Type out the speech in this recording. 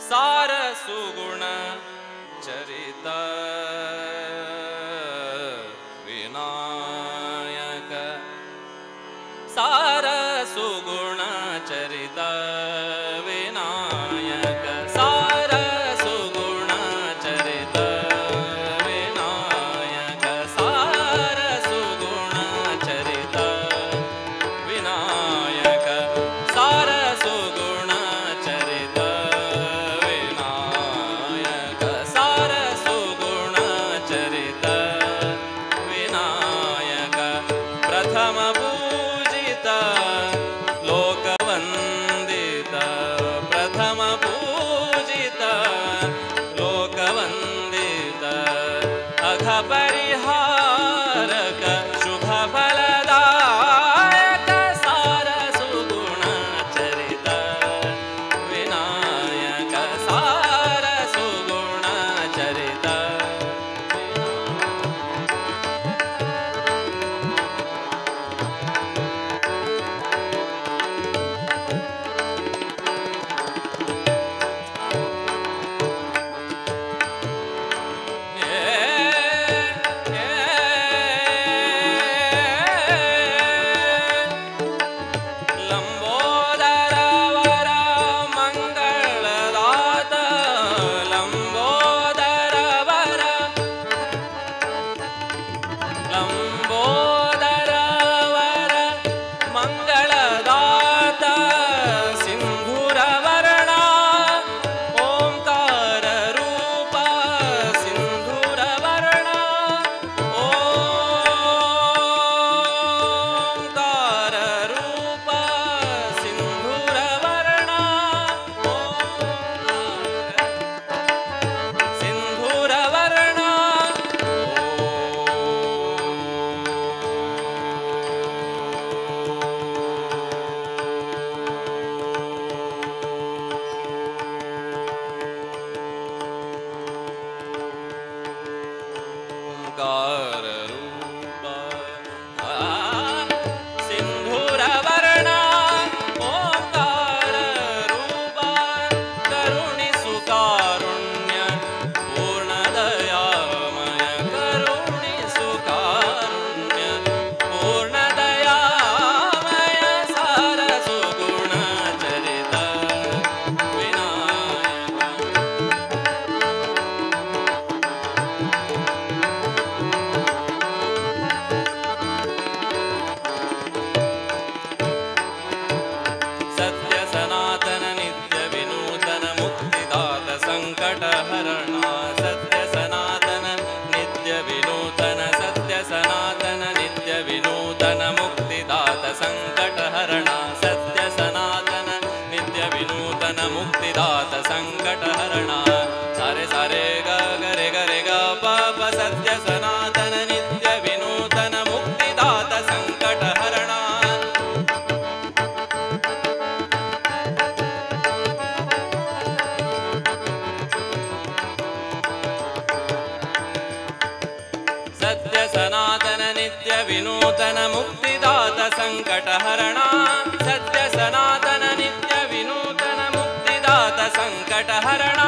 ಸಾರ ಸುಗುಣ ಚರಿತ ವಿನಾಯಕ ಸಾರ ಸುಗುಣ ಚರಿತ ವಿನಾಯಕ ಸಾರ ಸುಗುಣ ಚರಿತ ವಿನಾಯಕ ಸಾರ ಸುಗುಣ ಚರಿತ ವಿನಾಯಕ ಸಾರ ಸುಗುಣ ಚರಿತ ವಿನಾಯಕ ಸಾರ ಸುಗುಣ ಚರಿತ ವಿನಾಯಕ ಪ್ರಥಮ ಪೂಜಿತ ಲೋಕವಂದಿತ ಪ್ರಥಮ ಪೂಜಿತ ಲೋಕವಂದಿತ ಅಘ ಪರಿಹಾರಕ ಶುಭ ಫಲದಾಯಕ ಸಾರ ಸುಗುಣ ಚರಿತ ವಿನಾಯಕ ಸಾರ ಸುಗುಣ ಚರಿತ ಲಂಬೋದರವರ ಮಂಗಳದಾತ ಲಂಬೋದರವರ ಲಂಬೋದರವರ ಮಂಗಳದಾತ ಸಿಂಧೂರವರ್ಣ ಓಂಕಾರ ರೂಪ ಸಿಂಧೂರವರ್ಣ ಓಂಕಾರ ರೂಪ ಸಿಂಧೂರವರ್ಣ ಸಿಂಧೂರವರ್ಣ ಓಂಕಾರ ರೂಪ ಸಿಂಧೂರವರ್ಣ ಓಂಕಾರ ರೂಪ ಕರುಣಿಸು ಕಾರುಣ್ಯ ಪೂರ್ಣದಯಾಮಯ ಕರುಣಿಸು ಕಾರುಣ್ಯ ಪೂರ್ಣದಯಾಮಯ ಸಾರ ಸುಗುಣ ಚರಿತ ವಿನಾಯಕ ಸತ್ಯ ಸನಾತನ ನಿತ್ಯ ವಿನೂತನ ಮುಕ್ತಿದಾತ ಸಂಕಟ ಹರಣ ಸತ್ಯ ಸನಾತನ ನಿತ್ಯ ವಿನೂತನ ಸತ್ಯ ಸನಾತನ ನಿತ್ಯ ವಿನೂತನ ಮುಕ್ತಿದಾತ ಸಂಕಟ ಹರಣ ಸತ್ಯ ಸನಾತನ ನಿತ್ಯ ವಿನೂತನ ಮುಕ್ತಿದಾತ ಸಂಕಟ ಹರಣ ಸಾರೆ ಸಾರೆ ಗ ಗರೆ ಗರೆ ಗ ಪ ಪ ಸತ್ಯ ಸನಾತನ ನಿತ್ಯ ವಿನೂತನ ಮುಕ್ತಿದಾತ ಸಂಕಟ ಹರಣ ಸತ್ಯ ಸನಾತನ ನಿತ್ಯ ವಿನೂತನ ಮುಕ್ತಿದಾತ ಸಂಕಟ ಹರಣ ಸತ್ಯ ಸನಾತನ ನಿತ್ಯ ವಿನೂತನ ಮುಕ್ತಿದಾತ ಸಂಕಟ ಹರಣ